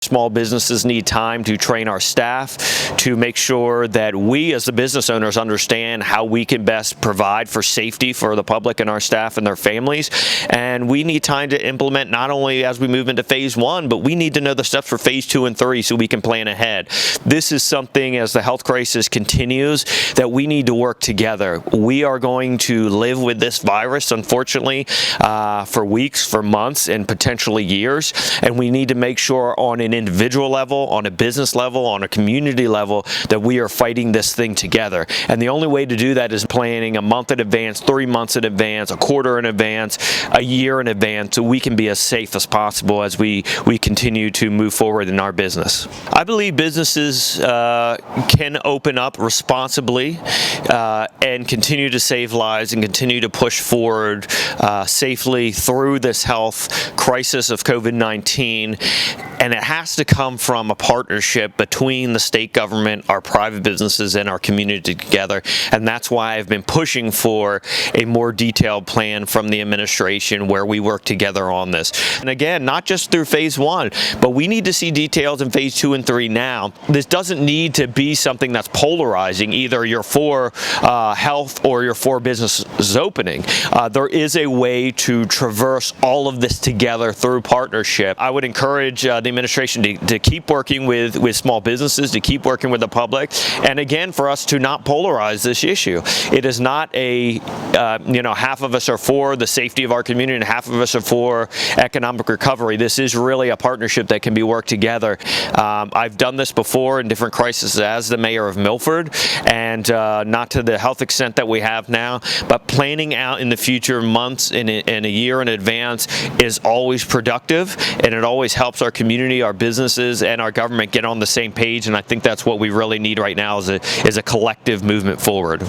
Small businesses need time to train our staff, to make sure that we as the business owners understand how we can best provide for safety for the public and our staff and their families. And we need time to implement, not only as we move into phase 1, but we need to know the steps for phase 2 and 3 so we can plan ahead. This is something, as the health crisis continues, that we need to work together. We are going to live with this virus, unfortunately, for weeks, for months, and potentially years. And we need to make sure on an individual level, on a business level, on a community level, that we are fighting this thing together. And the only way to do that is planning a month in advance, 3 months in advance, a quarter in advance, a year in advance, so we can be as safe as possible as we continue to move forward in our business. I believe businesses can open up responsibly and continue to save lives and continue to push forward safely through this health crisis of COVID-19. And it has to come from a partnership between the state government, our private businesses, and our community together. And that's why I've been pushing for a more detailed plan from the administration where we work together on this. And again, not just through phase 1, but we need to see details in phase 2 and 3 now. This doesn't need to be something that's polarizing. Either you're for health or you're for businesses opening. There is a way to traverse all of this together through partnership. I would encourage the administration to keep working with small businesses, to keep working with the public, and again, for us to not polarize this issue. It is not a, half of us are for the safety of our community and half of us are for economic recovery. This is really a partnership that can be worked together. I've done this before in different crises as the mayor of Milford, and not to the health extent that we have now, but planning out in the future months and a year in advance is always productive, and it always helps our community, our businesses, and our government get on the same page. And I think that's what we really need right now is a collective movement forward.